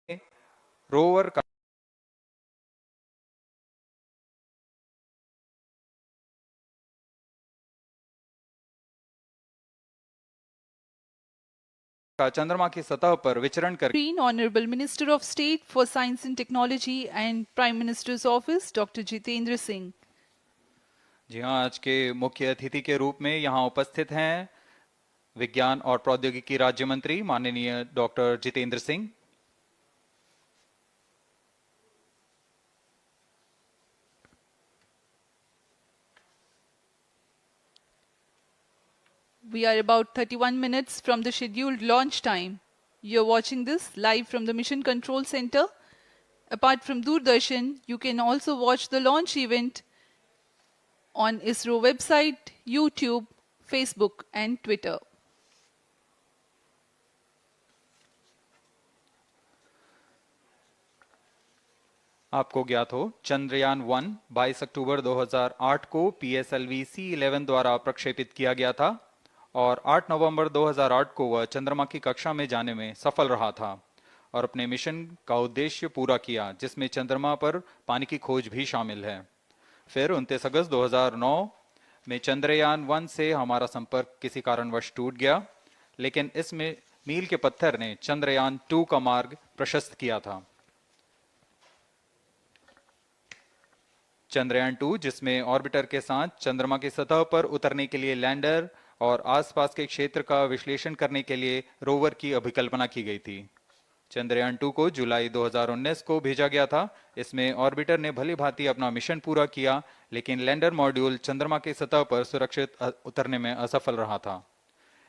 Rover का चंद्रमा की सतह पर विचरण कर Honorable Minister of State for Science and Technology and Prime Minister's Office, Dr. Jitendra Singh. जी हाँ, आज के मुख्य अतिथि के रूप में यहाँ उपस्थित हैं विज्ञान और प्रौद्योगिकी राज्य मंत्री माननीय doctor Jitendra Singh. We are about 31 minutes from the scheduled launch time. You're watching this live from the Mission Control Center. Apart from Doordarshan, you can also watch the launch event on ISRO website, YouTube, Facebook and Twitter. आपको ज्ञात हो, चंद्रयान 1 22 अक्टूबर 2008 को PSLV C11 द्वारा प्रक्षेपित किया गया था और 8 नवंबर 2008 को वह चंद्रमा की कक्षा में जाने में सफल रहा था और अपने मिशन का उद्देश्य पूरा किया, जिसमें चंद्रमा पर पानी की खोज भी शामिल है। फिर 29 अगस्त 2009 में चंद्रयान 1 से हमारा संपर्क किसी कारणवश टूट गया, लेकिन इसमें मील के पत्थर ने चंद्रयान 2 का मार्ग प्रशस्त किया था। चंद्रयान 2, जिसमें ऑर्बिटर के साथ चंद्रमा की सतह पर उतरने के लिए लैंडर और आसपास के क्षेत्र का विश्लेषण करने के लिए रोवर की अभिकल्पना की गई थी। चंद्रयान 2 को जुलाई 2019 को भेजा गया था। इसमें ऑर्बिटर ने भली भांति अपना मिशन पूरा किया, लेकिन लैंडर मॉड्यूल चंद्रमा की सतह पर सुरक्षित उतरने में असफल रहा था।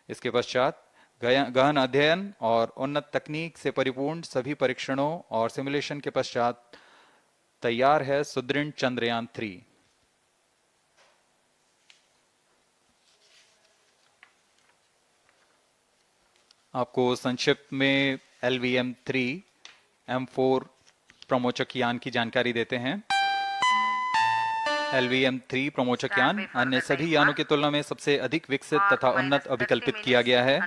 इसके पश्चात गहन अध्ययन और उन्नत तकनीक से परिपूर्ण सभी परीक्षणों और सिमुलेशन के पश्चात तैयार है सुदृढ़ चंद्रयान 3। आपको संक्षिप्त में LVM-3 M4 प्रमोचक यान की जानकारी देते हैं। LVM-3 प्रमोचक यान अन्य सभी यानों की तुलना में सबसे अधिक विकसित तथा उन्नत अभिकल्पित किया गया है।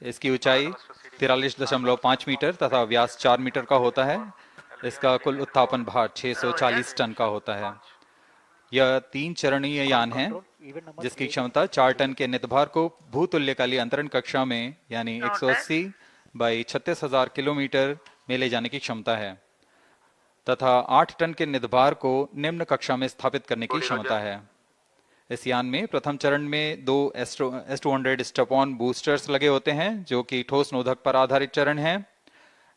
इसकी ऊंचाई 43.5 मीटर तथा व्यास 4 मीटर का होता है। इसका कुल उत्थापन भार 640 टन का होता है। यह 3 चरणीय यान है, जिसकी क्षमता 4 टन के नितभार को भूतुल्यकाली अंतरण कक्षा में यानी 180 बाई 36,000 किलोमीटर में ले जाने की क्षमता है तथा 8 टन के नितभार को निम्न कक्षा में स्थापित करने की क्षमता है। इस यान में प्रथम चरण में 2 S200 स्टेप-ऑन बूस्टर्स लगे होते हैं, जो कि ठोस नोदक पर आधारित चरण हैं,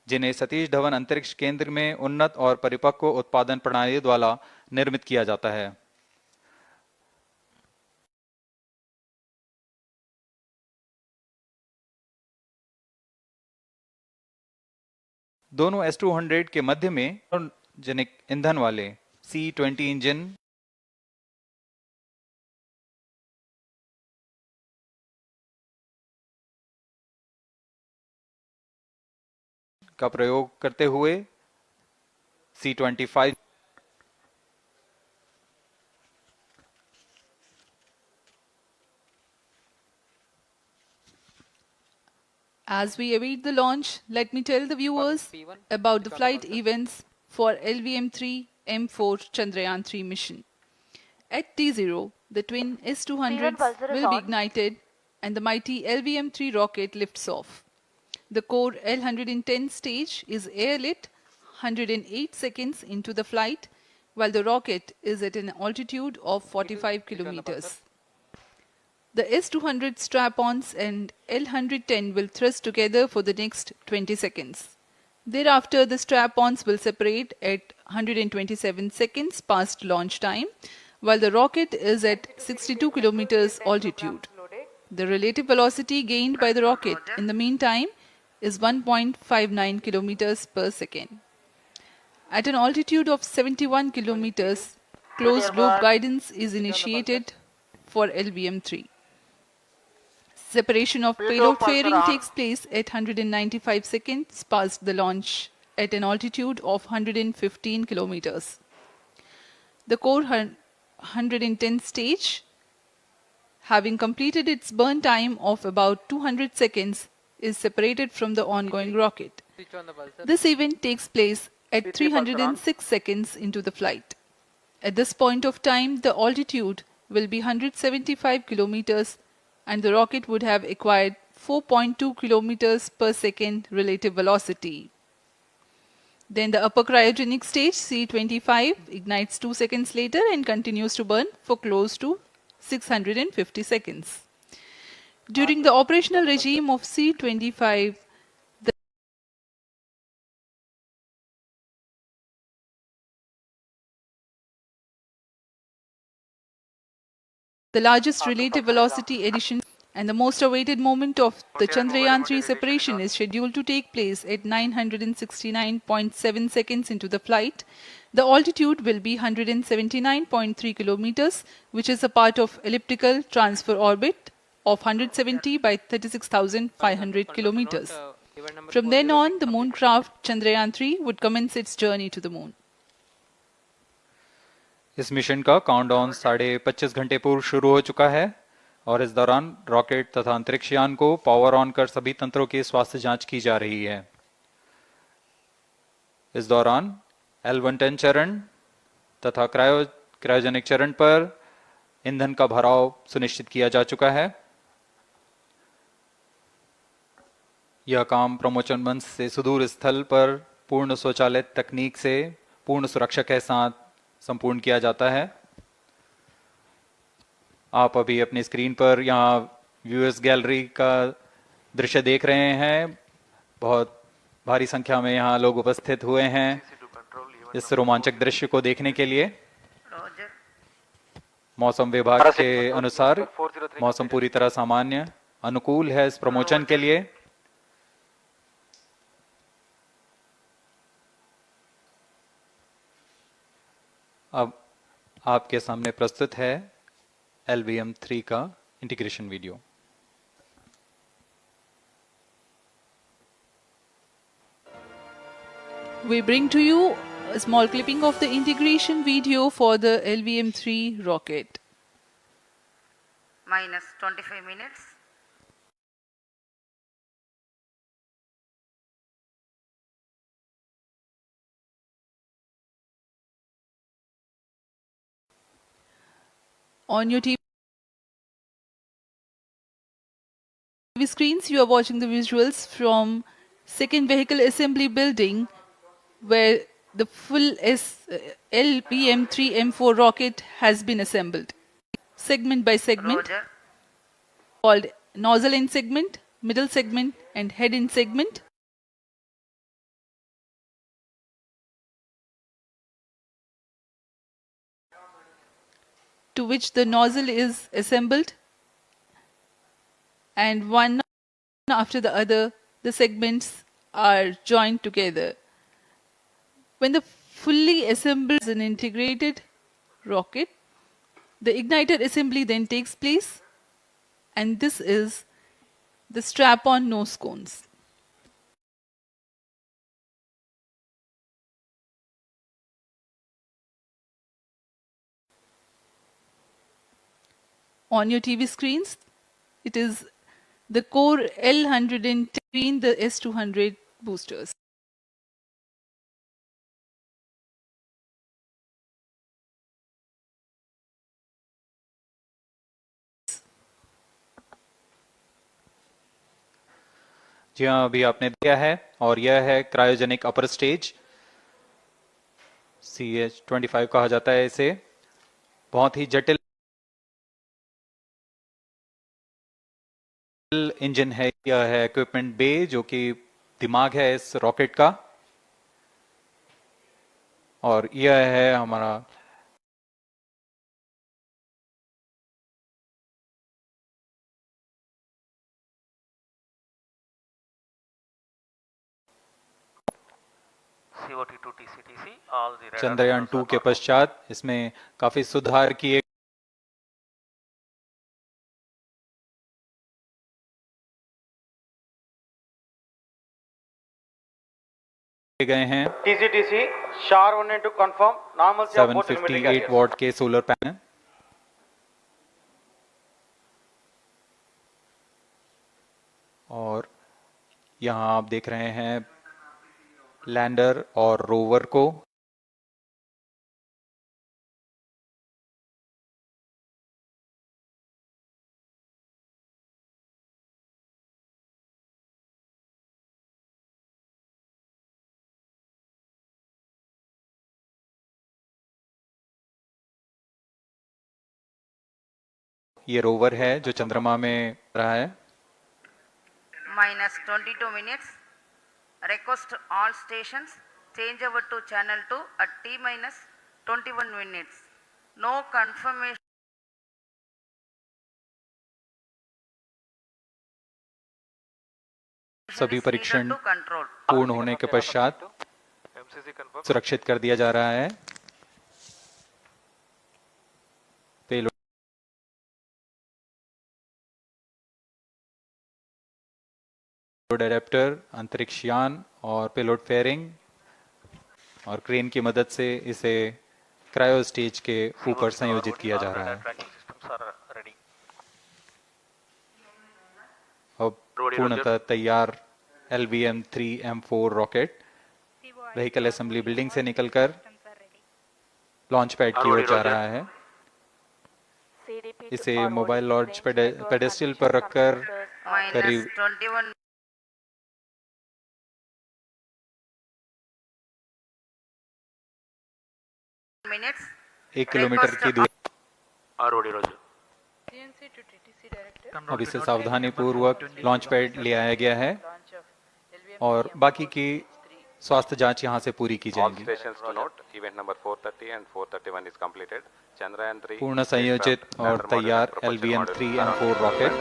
जिन्हें सतीश धवन अंतरिक्ष केंद्र में उन्नत और परिपक्व उत्पादन प्रणाली द्वारा निर्मित किया जाता है। दोनों S200 के मध्य में जनिक ईंधन वाले C20 इंजन का प्रयोग करते हुए C25 As we await the launch, let me tell the viewers about the flight events for LVM-3 M4 Chandrayaan 3 mission. At T0, the twin S200s will be ignited and the mighty LVM-3 rocket lifts off. The core L110 stage is airlit 108 seconds into the flight, while the rocket is at an altitude of 45 kilometers. The S200 strap-ons and L110 will thrust together for the next 20 seconds. Thereafter, the strap-ons will separate at 127 seconds past launch time, while the rocket is at 62 kilometers altitude. The relative velocity gained by the rocket in the meantime is 1.59 kilometers per second. At an altitude of 71 kilometers, closed-loop guidance is initiated for LVM-3. Separation of payload fairing takes place at 195 seconds past the launch at an altitude of 115 kilometers. The core 110 stage, having completed its burn time of about 200 seconds, is separated from the ongoing rocket. This event takes place at 306 seconds into the flight. At this point of time, the altitude will be 175 kilometers and the rocket would have acquired 4.2 kilometers per second relative velocity. Then the upper cryogenic stage, C25, ignites 2 seconds later and continues to burn for close to 650 seconds. During the operational regime of C25, the largest relative velocity addition and the most awaited moment of the Chandrayaan 3 separation is scheduled to take place at 969.7 seconds into the flight. The altitude will be 179.3 kilometers, which is a part of elliptical transfer orbit of 170 by 36,500 kilometers. From then on, the moon craft Chandrayaan 3 would commence its journey to the moon. इस mission का countdown 25.5 घंटे पूर्व शुरू हो चुका है और इस दौरान रॉकेट तथा अंतरिक्ष यान को पावर ऑन कर सभी तंत्रों की स्वास्थ्य जांच की जा रही है। इस दौरान L110 चरण तथा क्रायोजेनिक चरण पर ईंधन का भराव सुनिश्चित किया जा चुका है। यह काम प्रमोशन मंच से सुदूर स्थल पर पूर्ण स्वचालित तकनीक से पूर्ण सुरक्षा के साथ संपूर्ण किया जाता है। आप अभी अपनी स्क्रीन पर यहाँ व्यूअर्स गैलरी का दृश्य देख रहे हैं। बहुत भारी संख्या में यहाँ लोग उपस्थित हुए हैं इस रोमांचक दृश्य को देखने के लिए। मौसम विभाग के अनुसार मौसम पूरी तरह सामान्य अनुकूल है इस प्रमोशन के लिए। अब आपके सामने प्रस्तुत है LVM-3 का integration video. We bring to you a small clipping of the integration video for the LVM-3 rocket. Minus 25 minutes. On your TV screens, you are watching the visuals from second vehicle assembly building where the full LVM-3 M4 rocket has been assembled. Segment by segment, Roger. called nozzle end segment, middle segment and head end segment. To which the nozzle is assembled, and one after the other the segments are joined together. When the fully assembled is an integrated rocket, the igniter assembly then takes place, and this is the strap-on nose cones. On your TV screens, it is the core L110 between the S200 boosters. जी हाँ, अभी आपने दिया है और यह है cryogenic upper stage, CH-25 कहा जाता है इसे। बहुत ही जटिल इंजन है। यह है इक्विपमेंट बे जो कि दिमाग है इस रॉकेट का, और यह है हमारा चंद्रयान 2 के पश्चात इसमें काफी सुधार किए गए हैं। TCTC SHAR wanted to confirm normalcy of both 758 what के सोलर पैनल, और यहाँ आप देख रहे हैं लैंडर और रोवर को ये रोवर है जो चंद्रमा में रहा है। minus 22 minutes. Request all stations change over to channel 2 at T minus 21 minutes. No confirmation. सभी is परीक्षण needed to control. पूर्ण होने के पश्चात सुरक्षित कर दिया जा रहा है। पेलोड एडेप्टर, अंतरिक्ष यान और पेलोड फेयरिंग और क्रेन की मदद से इसे क्रायो स्टेज के ऊपर संयोजित किया जा रहा है। अब पूर्णतः तैयार LVM-3M4 rocket vehicle assembly building से निकलकर लॉन्च पैड की ओर जा रहा है। इसे मोबाइल लॉन्च पेडेस्टल पर रखकर Minus करीब 21 minutes. 1 किलोमीटर की दूरी। Roger. अब इसे सावधानी पूर्वक लॉन्च पैड ले आया गया है और बाकी की स्वास्थ्य जांच यहां से पूरी की All जाएगी। stations to note, event number 430 and 431 is completed. Chandrayaan 3 पूर्ण संयोजित और तैयार LVM-3M4 रॉकेट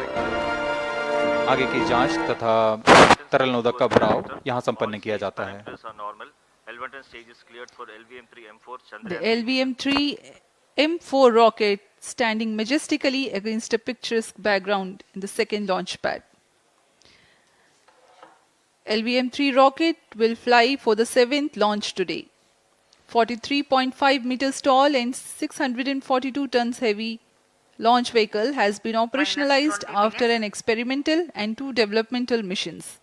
आगे की जांच तथा तरल नोदक का भराव यहां संपन्न किया जाता है। The LVM-3M4 rocket standing majestically against a picturesque background in the second launch pad. LVM-3 rocket will fly for the 7th launch today. 43.5 meters tall and 642 tons heavy launch vehicle has been operationalized 20 after an experimental and 2 developmental missions.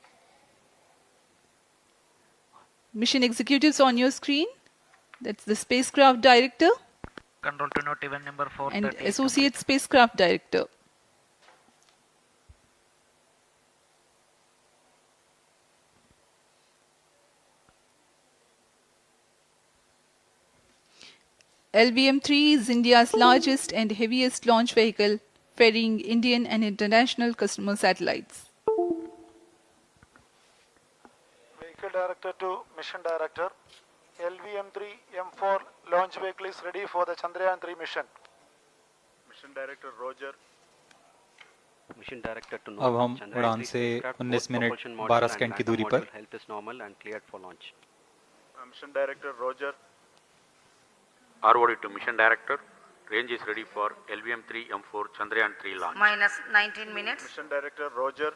Mission executives on your screen. That's the spacecraft director Control to note event number 430 and is associate spacecraft director. LVM-3 is India's largest and heaviest launch vehicle, ferrying Indian and international customer satellites. Vehicle Director to Mission Director. LVM-3 M4 launch vehicle is ready for the Chandrayaan 3 mission. Mission Director Roger. Mission Director to अब हम Chandrayaan उड़ान 3 से spacecraft, 19 both minute propulsion module 12 and second की matter दूरी module पर health is normal and cleared for launch. Mission Director Roger. ROD to Mission Director. Range is ready for LVM-3 M4 Chandrayaan 3 launch. minus 19 minutes. Mission Director Roger.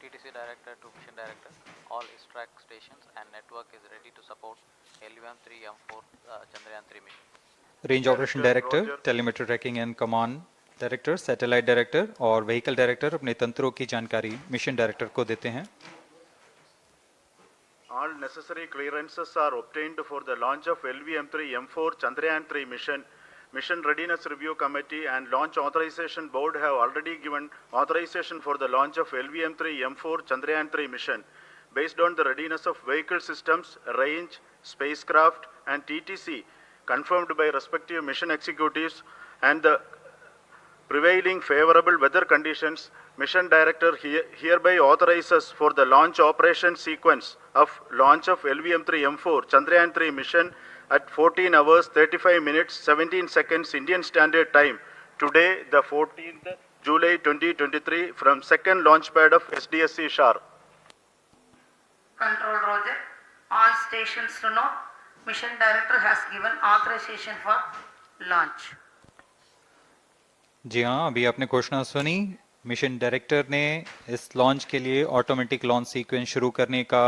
TTC Director to Mission Director, all ISTRAC stations and network is ready to support LVM-3M4 Chandrayaan 3 mission. Range operation director, telemetry tracking and command director, satellite director और vehicle director अपने तंत्रों की जानकारी mission director को देते हैं। All necessary clearances are obtained for the launch of LVM-3 M4 Chandrayaan 3 mission. Mission Readiness Review Committee and Launch Authorization Board have already given authorization for the launch of LVM-3 M4 Chandrayaan 3 mission. Based on the readiness of vehicle systems, range, spacecraft and TTC confirmed by respective mission executives and the prevailing favorable weather conditions, Mission Director hereby authorizes for the launch operation sequence of launch of LVM-3 M4 Chandrayaan 3 mission at 14 hours 35 minutes 17 seconds Indian Standard Time today, the 14th July 2023 from second launch pad of SDSC SHAR. Control Roger. All stations to know. Mission Director has given authorization for launch. जी हाँ, अभी आपने घोषणा सुनी। Mission director ने इस launch के लिए automatic launch sequence शुरू करने का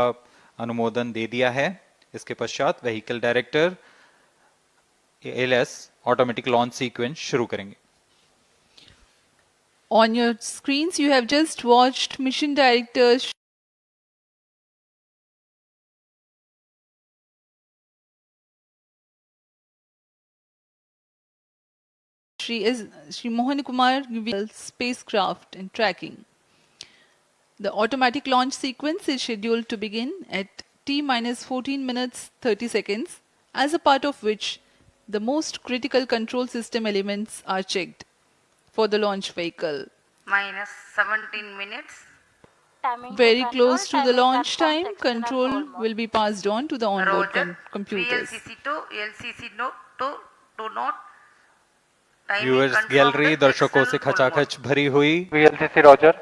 अनुमोदन दे दिया है। इसके पश्चात vehicle director ALS automatic launch sequence शुरू करेंगे। On your screens, you have just watched Mission Director Shri Mohan Kumar spacecraft and tracking. The automatic launch sequence is scheduled to begin at T-minus 14 minutes 30 seconds, as a part of which the most critical control system elements are checked for the launch vehicle. minus 17 minutes. Very close to the launch time, control will be passed on to the onboard Roger. computers. VLCC to LCC to note. Timing viewers confirmed gallery with दर्शकों से excel full खचाखच भरी हुई, VLCC Roger.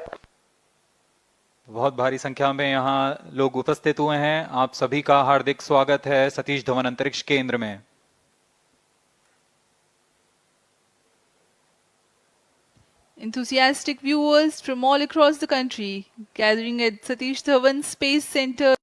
बहुत भारी संख्या में यहाँ लोग उपस्थित हुए हैं। आप सभी का हार्दिक स्वागत है सतीश धवन अंतरिक्ष केंद्र में। Enthusiastic viewers from all across the country gathering at Satish Dhawan Space Center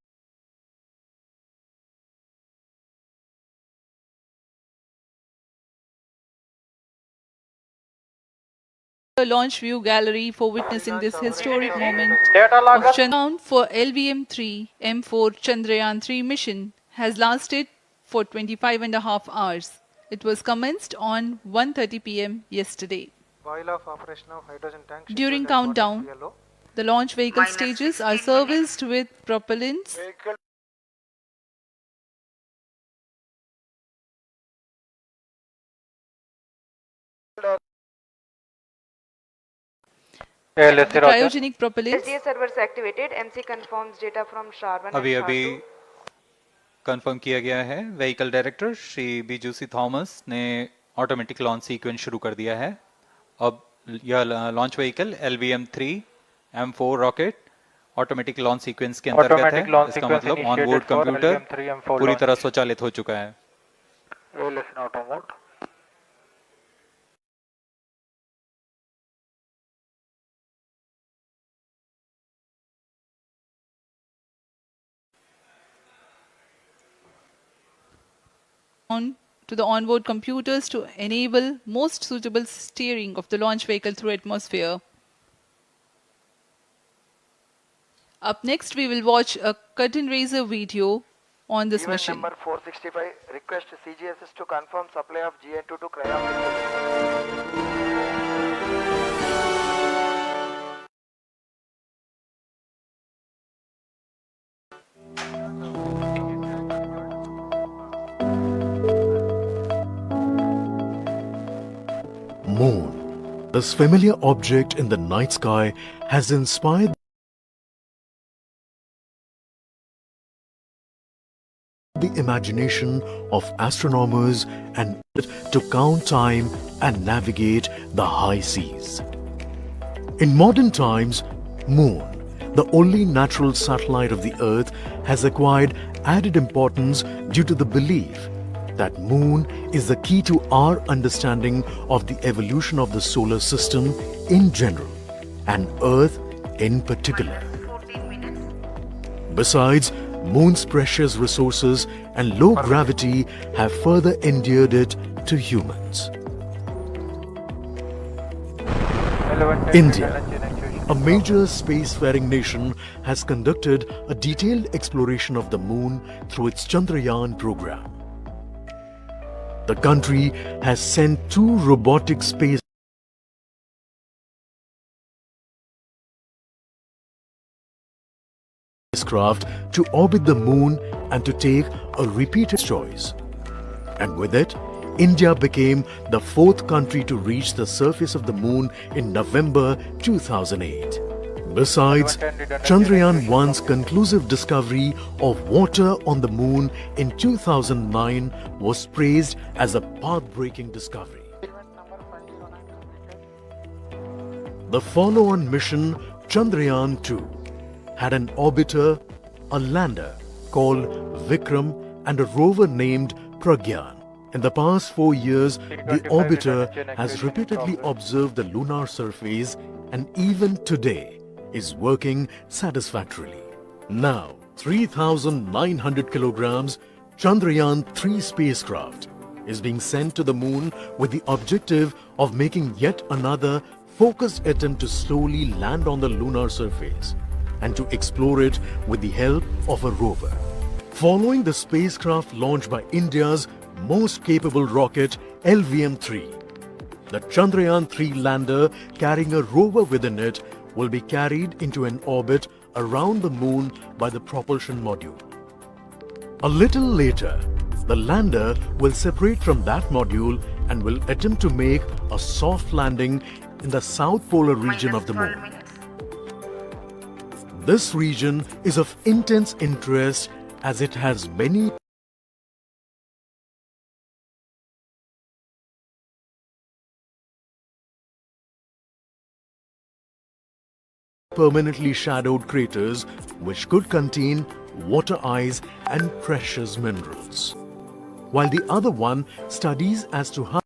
launch view gallery for witnessing this historic moment of Chandrayaan for LVM-3 M4 Chandrayaan 3 mission has lasted for 25.5 hours. It was commenced on 1:30 p.m. yesterday. While of operation of hydrogen tank. During countdown, the launch vehicle Minus stages 16 are minutes. serviced with propellants LSC Roger. cryogenic propellants. SDA servers activated. MC confirms data from SHAR-1 अभी and अभी SHAR-2. Confirm किया गया है। Vehicle director Shri बीजूसी Thomas ने automatic launch sequence शुरू कर दिया है। अब यह launch vehicle LVM-3 M4 rocket automatic launch sequence के अंतर्गत है। Automatic launch इसका sequence मतलब initiated onboard for computer LVM-3 M4 पूरी launch. तरह स्वचालित हो चुका है। LSC auto mode. On to the onboard computers to enable most suitable steering of the launch vehicle through atmosphere. Up next, we will watch a curtain raiser video on this mission. Number 465 request CGSS to confirm supply of GN2 to cryo. Moon, this familiar object in the night sky, has inspired the imagination of astronomers and to count time and navigate the high seas. In modern times, Moon, the only natural satellite of the Earth, has acquired added importance due to the belief that Moon is the key to our understanding of the evolution of the solar system in general and Earth in particular. 14 minutes. Besides, Moon's precious resources and low gravity have further endeared it to humans. India, a major spacefaring nation, has conducted a detailed exploration of the Moon through its Chandrayaan program. The country has sent 2 robotic space spacecraft to orbit the Moon and to take a repeated choice. And with it, India became the 4th country to reach the surface of the Moon in November 2008. Besides, Chandrayaan-1's conclusive discovery of water on the Moon in 2009 was praised as a path-breaking discovery. The follow-on mission, Chandrayaan-2, had an orbiter, a lander called Vikram, and a rover named Pragyan. In the past 4 years, the orbiter has repeatedly observed the lunar surface and even today is working satisfactorily. Now, 3,900 kilograms Chandrayaan-3 spacecraft is being sent to the Moon with the objective of making yet another focused attempt to slowly land on the lunar surface and to explore it with the help of a rover. Following the spacecraft launched by India's most capable rocket LVM-3, The Chandrayaan-3 lander carrying a rover within it will be carried into an orbit around the moon by the propulsion module. A little later, the lander will separate from that module and will attempt to make a soft landing in the south polar region of the moon. This region is of intense interest as it has many permanently shadowed craters which could contain water ice and precious minerals, while the other one studies as to how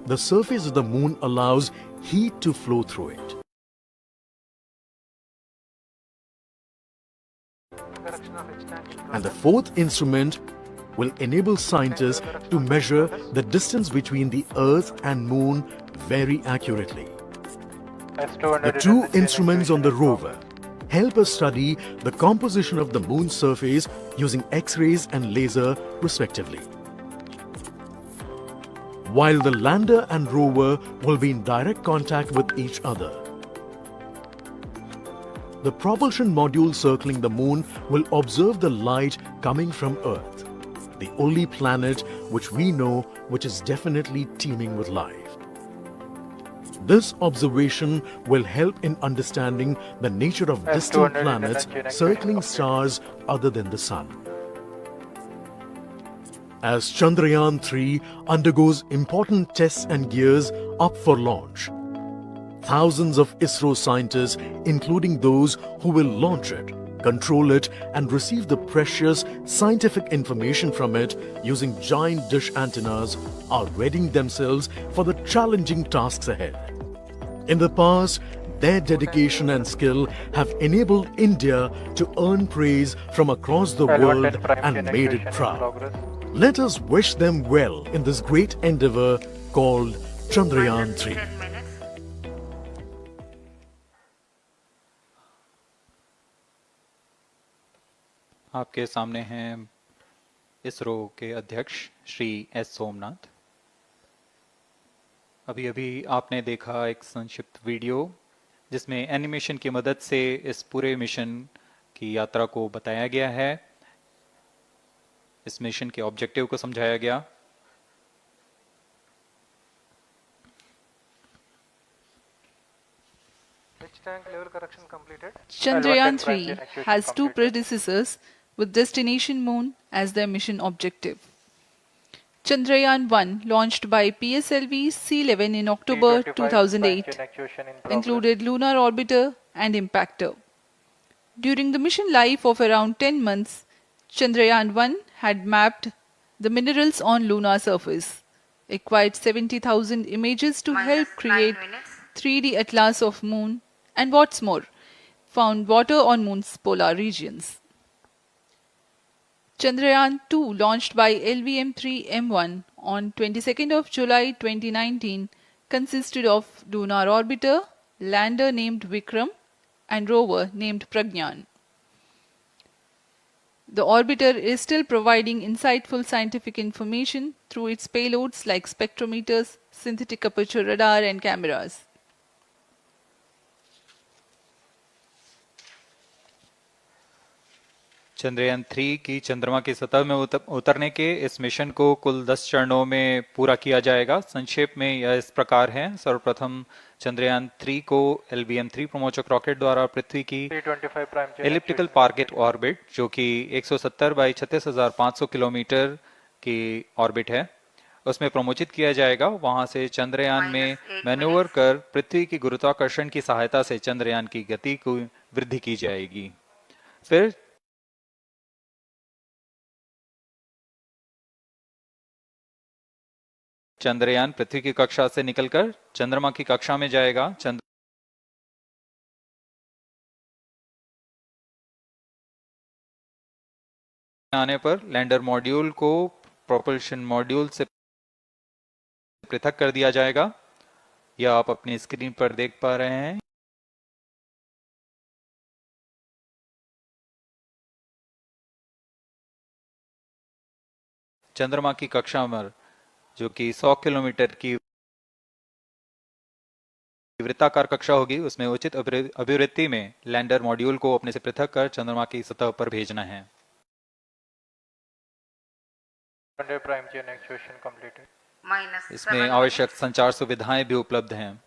the surface of the moon allows heat to flow through it. And the fourth instrument will enable scientists to measure the distance between the Earth and Moon very accurately. The two instruments on the rover help us study the composition of the Moon's surface using X-rays and laser respectively, while the lander and rover will be in direct contact with each other. The propulsion module circling the Moon will observe the light coming from Earth, the only planet which we know which is definitely teeming with life. This observation will help in understanding the nature of distant planets circling stars other than the Sun. As Chandrayaan-3 undergoes important tests and gears up for launch, thousands of ISRO scientists, including those who will launch it, control it and receive the precious scientific information from it using giant dish antennas, are readying themselves for the challenging tasks ahead. In the past, their dedication and skill have enabled India to earn praise from across the world and made it proud. Let us wish them well in this great endeavor called Chandrayaan-3. आपके सामने हैं इसरो के अध्यक्ष Shri S Somnath. अभी अभी आपने देखा एक संक्षिप्त वीडियो जिसमें एनिमेशन की मदद से इस पूरे मिशन की यात्रा को बताया गया है, इस मिशन के ऑब्जेक्टिव को समझाया गया। Chandrayaan-3 has two predecessors with destination Moon as their mission objective. Chandrayaan-1, launched by PSLV C-11 in October 2008, included lunar orbiter and impactor. During the mission life of around 10 months, Chandrayaan-1 had mapped the minerals on lunar surface, acquired 70,000 images to help create 3D atlas of Moon, and what's more, found water on Moon's polar regions. Chandrayaan-2, launched by LVM-3M1 on 22nd of July 2019, consisted of lunar orbiter, lander named Vikram, and rover named Pragyan. The orbiter is still providing insightful scientific information through its payloads like spectrometers, synthetic aperture radar, and cameras. Chandrayaan-3 की चंद्रमा की सतह में उतरने के इस mission को कुल 10 चरणों में पूरा किया जाएगा। संक्षेप में यह इस प्रकार है। सर्वप्रथम चंद्रयान-3 को LVM-3 प्रमोचक रॉकेट द्वारा पृथ्वी की एलिप्टिकल टारगेट ऑर्बिट, जो कि 170 बाई 36,500 किलोमीटर की ऑर्बिट है, उसमें प्रमोचित किया जाएगा। वहां से चंद्रयान में मैन्यूवर कर पृथ्वी की गुरुत्वाकर्षण की सहायता से चंद्रयान की गति को वृद्धि की जाएगी। फिर चंद्रयान पृथ्वी की कक्षा से निकलकर चंद्रमा की कक्षा में जाएगा। आने पर लैंडर मॉड्यूल को प्रोपल्शन मॉड्यूल से पृथक कर दिया जाएगा। यह आप अपनी स्क्रीन पर देख पा रहे हैं। चंद्रमा की कक्षा पर, जो कि 100 किलोमीटर की वृत्ताकार कक्षा होगी, उसमें उचित अभिवृत्ति में लैंडर मॉड्यूल को अपने से पृथक कर चंद्रमा की सतह पर भेजना है। इसमें आवश्यक संचार सुविधाएं भी उपलब्ध हैं।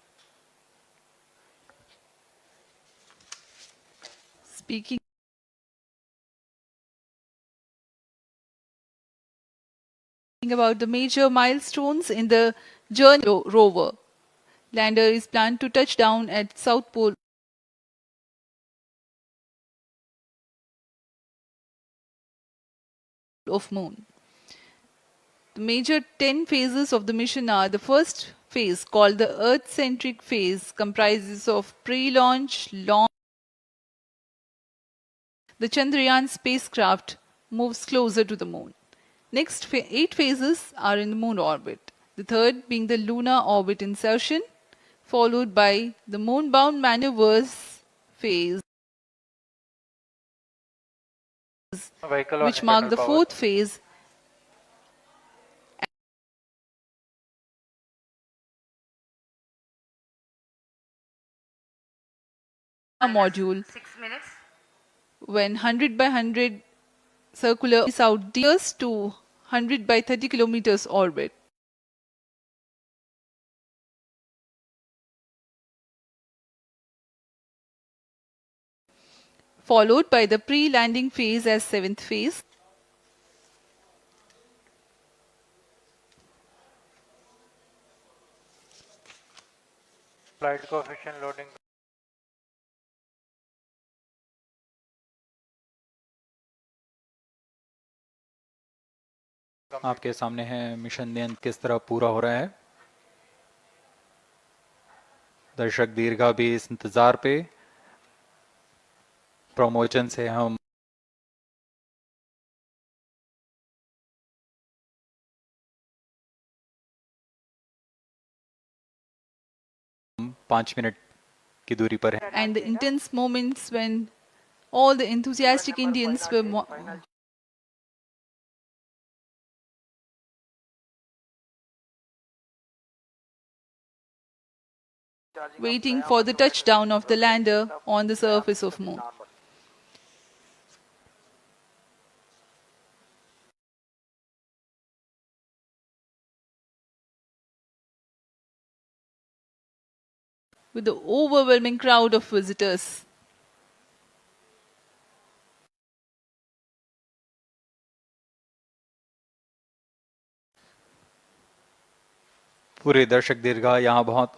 Speaking about the major milestones in the journey rover, lander is planned to touch down at South Pole of Moon. The major 10 phases of the mission are: the first phase, called the Earth-centric phase, comprises of pre-launch, launch. The Chandrayaan spacecraft moves closer to the Moon. Next 8 phases are in the Moon orbit. The third being the lunar orbit insertion, followed by the moon-bound maneuvers phase, which mark the fourth phase, module, 6 minutes. when 100 by 100 circular is out deers to 100 by 30 kilometers orbit. Followed by the pre-landing phase as 7th phase. Flight coefficient loading. आपके सामने है mission नियंत्रण किस तरह पूरा हो रहा है। दर्शक दीर्घा भी इस इंतजार पे। प्रमोशन से हम पाँच मिनट की दूरी पर हैं। And the intense moments when all the enthusiastic Indians were waiting for the touchdown of the lander on the surface of Moon. With the overwhelming crowd of visitors. पूरे दर्शक दीर्घा यहाँ बहुत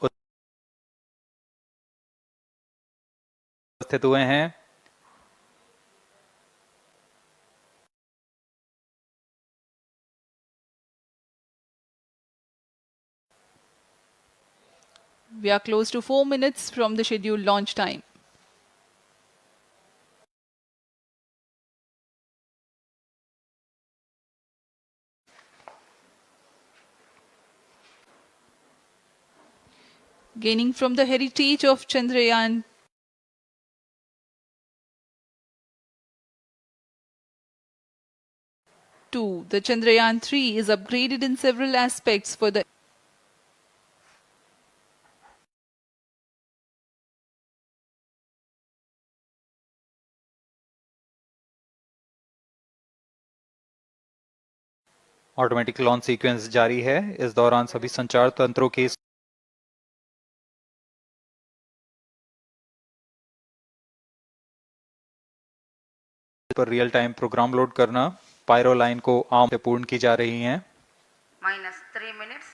उपस्थित हुए हैं। We are close to 4 minutes from the scheduled launch time. Gaining from the heritage of Chandrayaan, the Chandrayaan 3 is upgraded in several aspects for the automatic launch sequence जारी है। इस दौरान सभी संचार तंत्रों की पर रियल टाइम प्रोग्राम लोड करना, पायरो लाइन को आम से पूर्ण की जा रही हैं। -3 minutes.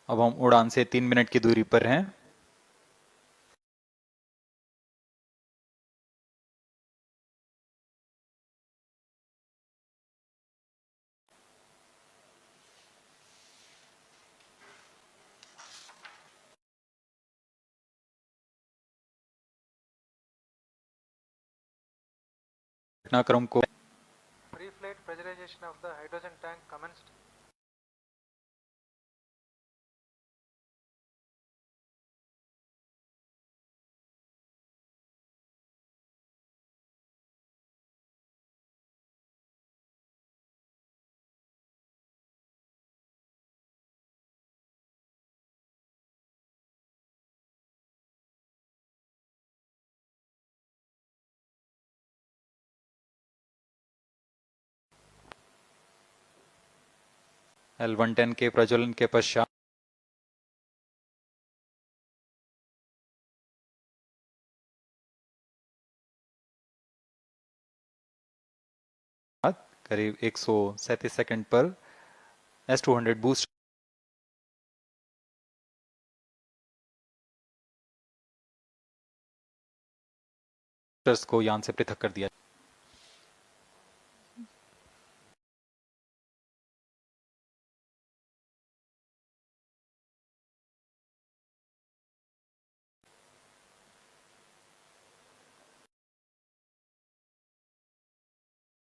अब हम उड़ान से 3 मिनट की दूरी पर हैं। घटनाक्रम को Pre-flight pressurization of the hydrogen tank commenced. L110 के प्रज्वलन के पश्चात करीब 137 सेकंड पर S200 बूस्टर्स को यान से पृथक कर दिया।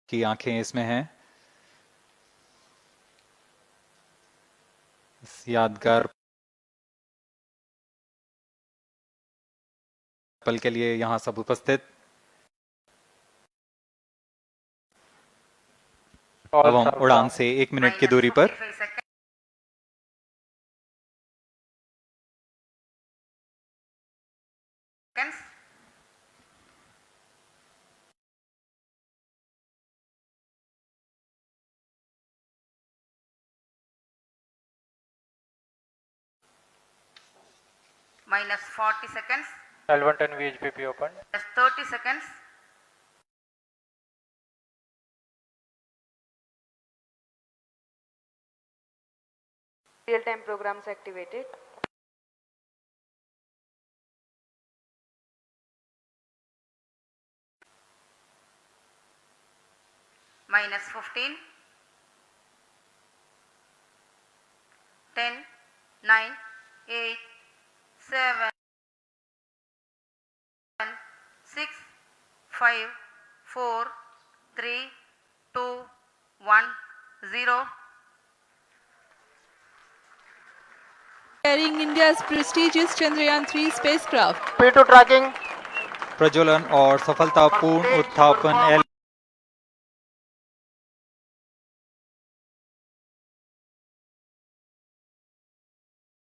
की आंखें इसमें हैं। इस यादगार पल के लिए यहां सब उपस्थित। अब हम उड़ान से 1 मिनट की दूरी पर minus 40 seconds, L110 VHPP open. plus 30 seconds, Real-time programs activated. minus 15, 10, 9, 8, 7, 6, 5, 4, 3, 2, 1, 0. Carrying India's prestigious Chandrayaan 3 spacecraft. P2 tracking. प्रज्वलन और सफलतापूर्ण उत्थापन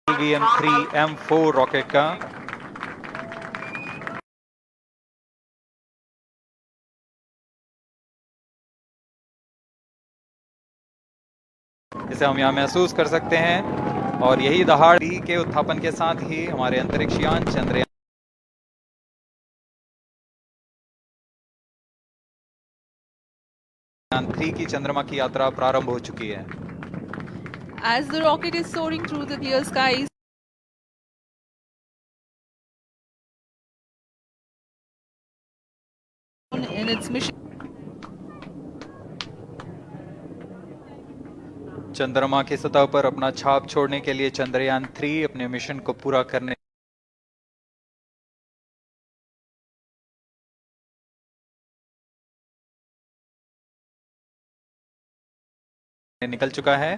LVM-3M4 रॉकेट का इसे हम यहाँ महसूस कर सकते हैं और यही दहाड़ के उत्थापन के साथ ही हमारे अंतरिक्ष यान चंद्रयान 3 की चंद्रमा की यात्रा प्रारंभ हो चुकी है। As the rocket is soaring through the clear skies, in its mission, चंद्रमा की सतह पर अपना छाप छोड़ने के लिए चंद्रयान 3 अपने मिशन को पूरा करने निकल चुका है।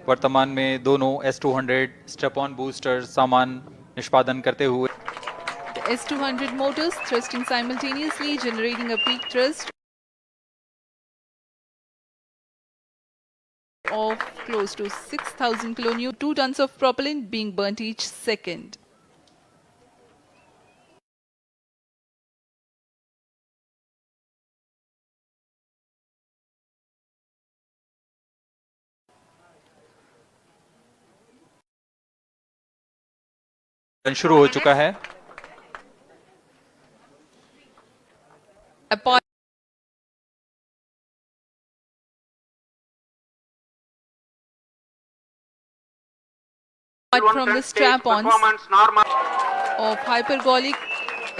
वर्तमान में दोनों S200 स्टेप-ऑन बूस्टर सामान निष्पादन करते हुए the S200 motors thrusting simultaneously, generating a peak thrust of close to 6,000 kilonewton, 2 tons of propellant being burnt each second. शुरू हो चुका है। Apart from the strap-ons of hypergolic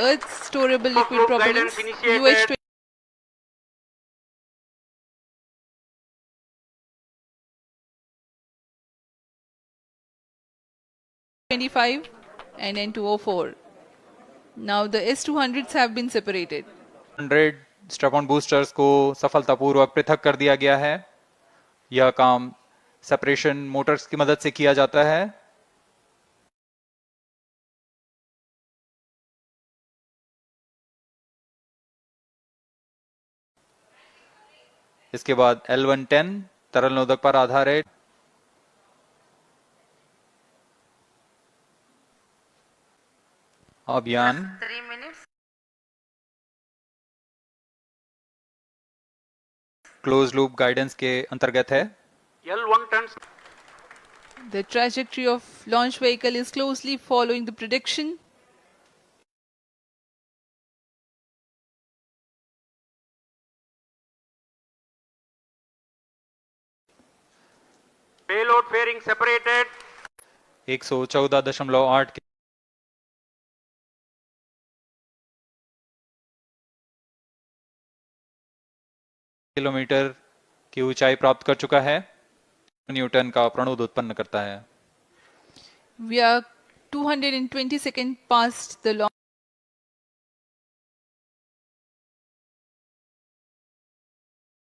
earth storable liquid propellants, UH-20 25 and N204. Now the S200s have been separated. 100 step-on boosters को सफलतापूर्वक पृथक कर दिया गया है। यह काम सेपरेशन मोटर्स की मदद से किया जाता है। इसके बाद L110 तरल नोदक पर आधारित अभियान 3 minutes, क्लोज लूप गाइडेंस के अंतर्गत है। L1 turns The trajectory of launch vehicle is closely following the prediction. payload fairing separated. 114.8 kilometre की ऊंचाई प्राप्त कर चुका है। न्यूटन का प्रणोद उत्पन्न करता है। We are 220 seconds past the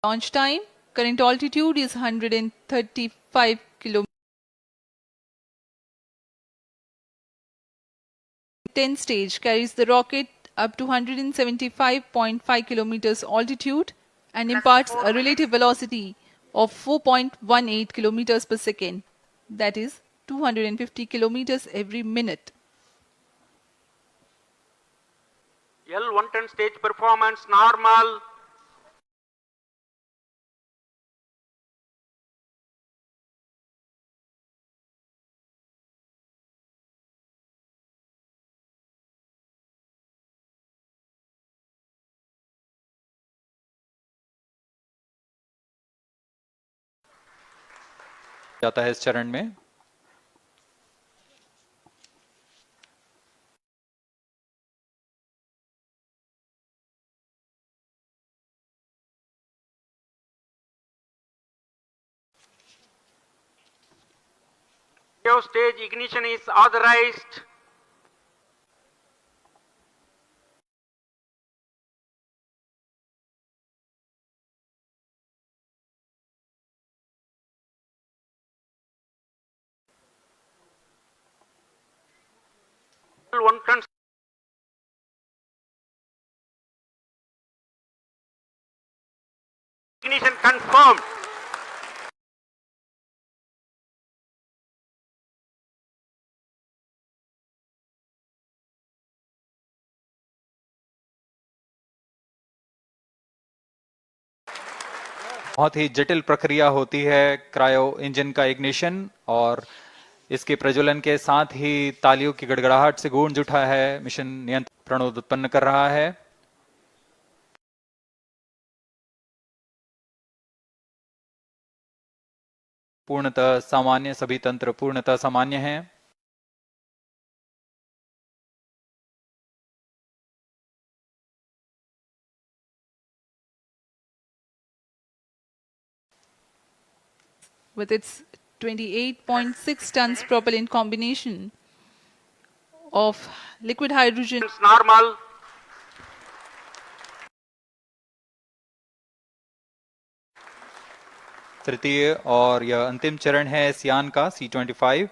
launch time. Current altitude is 135 kilometers. 10 stage carries the rocket up to 175.5 kilometers altitude and imparts a relative velocity of 4.18 kilometers per second, that is 250 kilometers every minute. L110 stage performance normal. जाता है इस चरण में। Stage ignition is authorized. L1 turns ignition confirmed. बहुत ही जटिल प्रक्रिया होती है क्रायो इंजन का इग्निशन, और इसके प्रज्वलन के साथ ही तालियों की गड़गड़ाहट से गूंज उठा है। मिशन नियंत्रण प्रणोद उत्पन्न कर रहा है। पूर्णतः सामान्य, सभी तंत्र पूर्णतः सामान्य हैं। With its 28.6 tons propellant combination of liquid hydrogen normal. तृतीय और यह अंतिम चरण है इस यान का, C-25।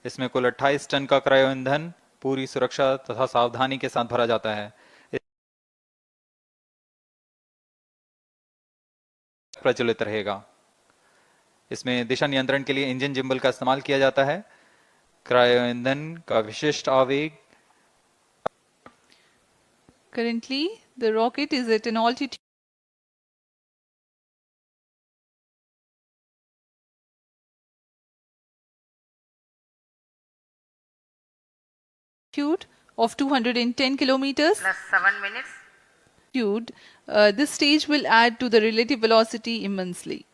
इसमें कुल 28 टन का क्रायो ईंधन पूरी सुरक्षा तथा सावधानी के साथ भरा जाता है। प्रज्वलित रहेगा। इसमें दिशा नियंत्रण के लिए इंजन जिम्बल का इस्तेमाल किया जाता है। क्रायो ईंधन का विशिष्ट आवेग। Currently, the rocket is at an altitude of 210 kilometers. Plus 7 minutes. This stage will add to the relative velocity immensely.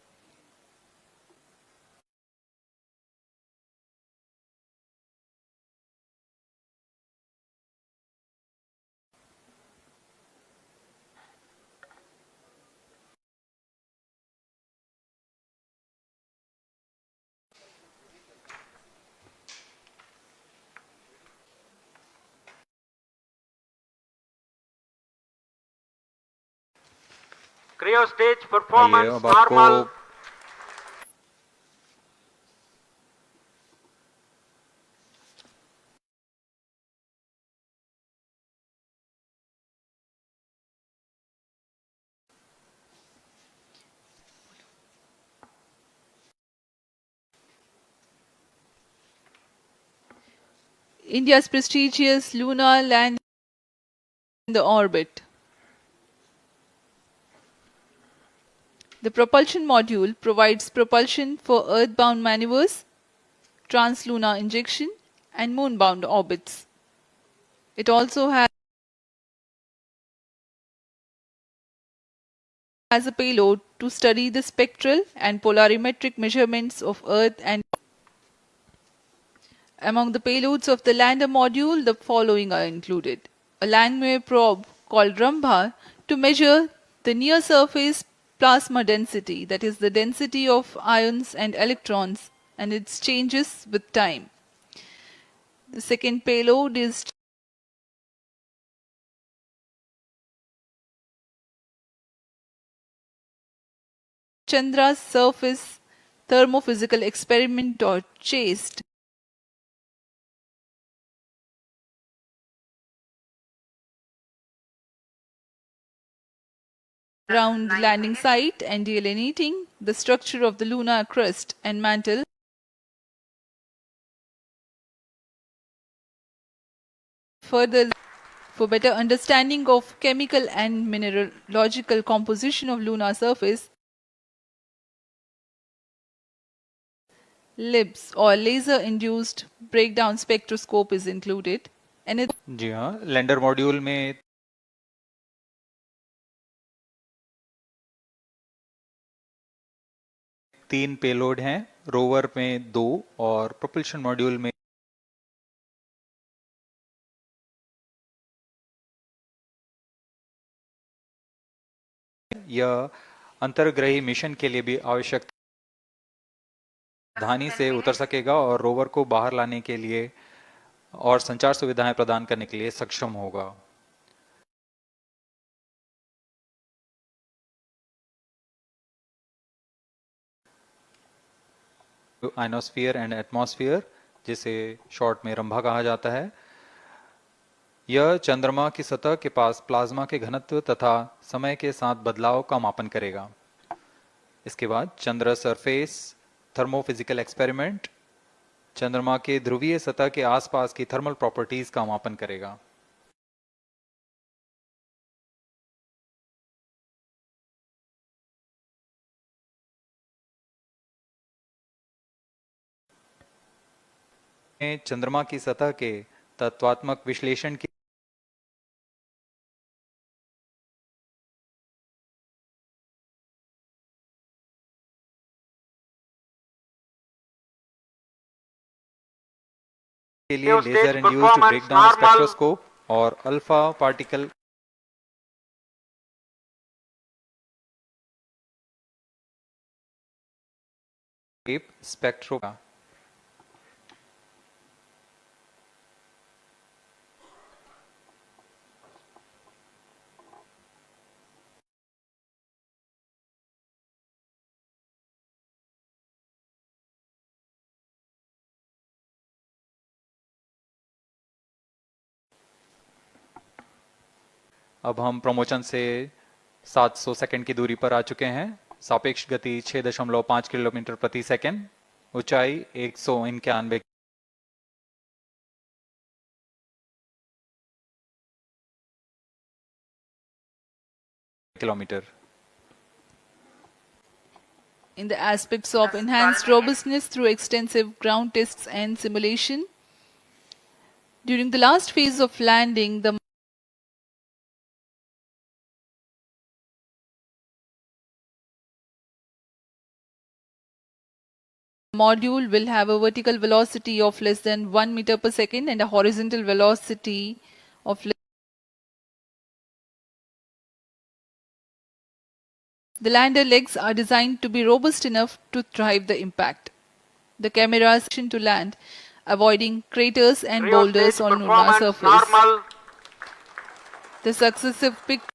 Cryo stage performance normal. India's prestigious lunar landing in the orbit. The propulsion module provides propulsion for earthbound maneuvers, translunar injection, and moonbound orbits. It also has a payload to study the spectral and polarimetric measurements of Earth and among the payloads of the lander module, the following are included. A Langmuir probe called Rambha to measure the near-surface plasma density, that is the density of ions and electrons, and its changes with time. The second payload is Chandra's surface thermophysical experiment or CHASTE. Around the landing site and delineating the structure of the lunar crust and mantle. Further, for better understanding of chemical and mineralogical composition of lunar surface, LIBS or laser induced breakdown spectroscope is included, and it जी हाँ, lander module में तीन payload हैं, rover में 2 और propulsion module में यह अंतर्ग्रही mission के लिए भी आवश्यक सावधानी से उतर सकेगा और रोवर को बाहर लाने के लिए और संचार सुविधाएं प्रदान करने के लिए सक्षम होगा। आयनोस्फीयर एंड एटमॉस्फेयर, जिसे शॉर्ट में रंभा कहा जाता है, यह चंद्रमा की सतह के पास प्लाज्मा के घनत्व तथा समय के साथ बदलाव का मापन करेगा। इसके बाद चंद्र सरफेस थर्मोफिजिकल एक्सपेरिमेंट चंद्रमा के ध्रुवीय सतह के आसपास की थर्मल प्रॉपर्टीज का मापन करेगा। चंद्रमा की सतह के तत्वात्मक विश्लेषण के लिए लेजर इंड्यूस्ड ब्रेकडाउन स्पेक्ट्रोस्कोप और अल्फा पार्टिकल स्पेक्ट्रो अब हम प्रमोशन से 700 सेकंड की दूरी पर आ चुके हैं। सापेक्ष गति 6.5 किलोमीटर प्रति सेकंड, ऊंचाई 191 kilometre. in the aspects of enhanced robustness through extensive ground tests and simulation. During the last phase of landing, the module will have a vertical velocity of less than 1 meter per second and a horizontal velocity of less. The lander legs are designed to be robust enough to thrive the impact. The cameras to land, avoiding craters and boulders on lunar surface. Normal. The successive pictures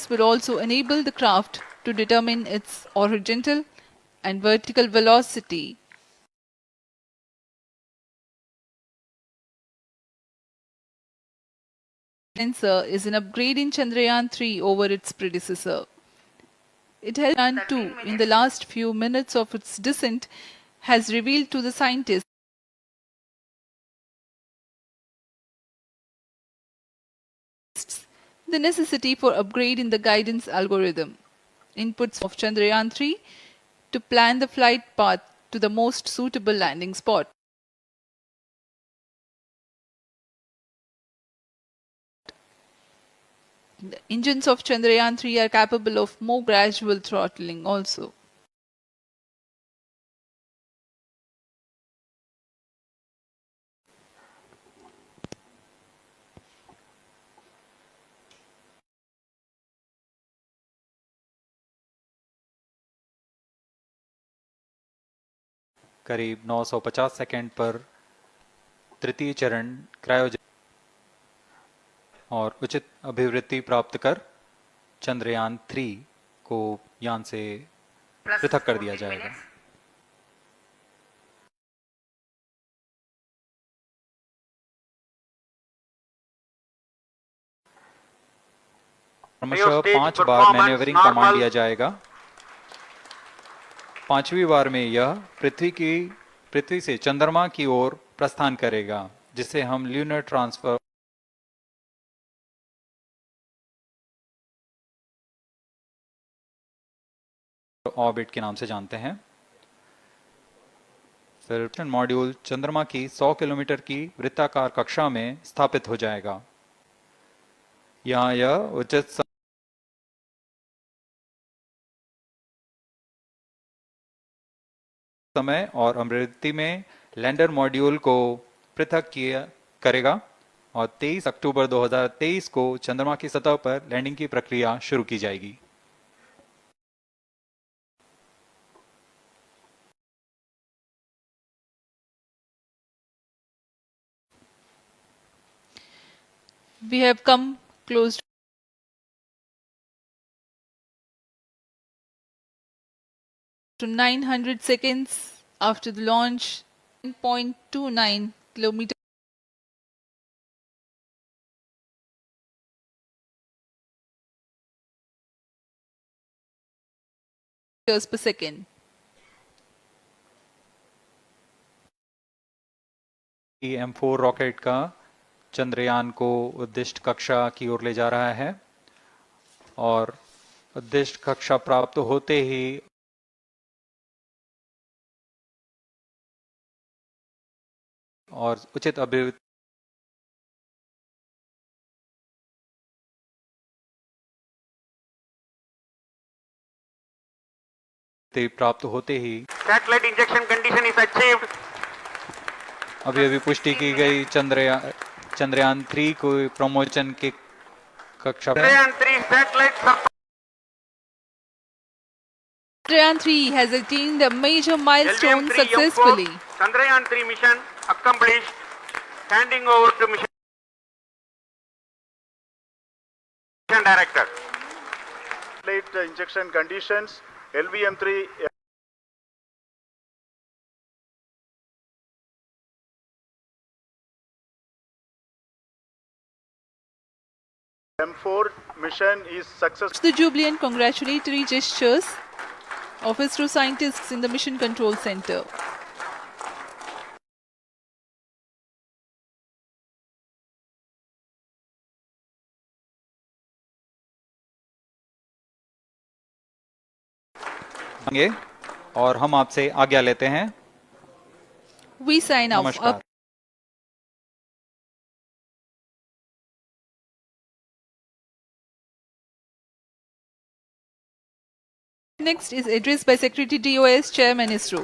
will also enable the craft to determine its horizontal and vertical velocity. Sensor is an upgrade in Chandrayaan 3 over its predecessor. It held Chandrayaan 2 in the last few minutes of its descent has revealed to the scientists the necessity for upgrade in the guidance algorithm. Inputs of Chandrayaan 3 to plan the flight path to the most suitable landing spot. The engines of Chandrayaan 3 are capable of more gradual throttling also. करीब 950 second पर तृतीय चरण क्रायोजन और उचित अभिवृद्धि प्राप्त कर चंद्रयान 3 को यान से पृथक कर दिया जाएगा। क्रमशः 5 बार मैन्यूवरिंग कमांड दिया जाएगा। 5वीं बार में यह पृथ्वी से चंद्रमा की ओर प्रस्थान करेगा, जिसे हम ल्यूनर ट्रांसफर ऑर्बिट के नाम से जानते हैं। फिर मॉड्यूल चंद्रमा की 100 किलोमीटर की वृत्ताकार कक्षा में स्थापित हो जाएगा। यहाँ यह उचित समय और अमृति में लैंडर मॉड्यूल को पृथक करेगा और 23 अक्टूबर 2023 को चंद्रमा की सतह पर लैंडिंग की प्रक्रिया शुरू की जाएगी। We have come close to 900 seconds after the launch, 9.29 kilometers per second. M4 rocket का चंद्रयान को उद्दिष्ट कक्षा की ओर ले जा रहा है और उद्दिष्ट कक्षा प्राप्त होते ही और उचित अभिवृद्धि प्राप्त होते ही Satellite injection condition is achieved. अभी पुष्टि की गई चंद्रयान 3 को प्रमोशन के कक्षा Chandrayaan 3 satellite Chandrayaan 3 has attained a major milestone successfully. Chandrayaan 3 mission accomplished. Handing over to mission director. Late injection conditions, LVM3 M4 mission is successful. The jubilant congratulatory gestures of ISRO scientists in the Mission Control Center. और हम आपसे आज्ञा लेते हैं। We sign off. नमस्कार। Next is address by Secretary DOS Chairman ISRO.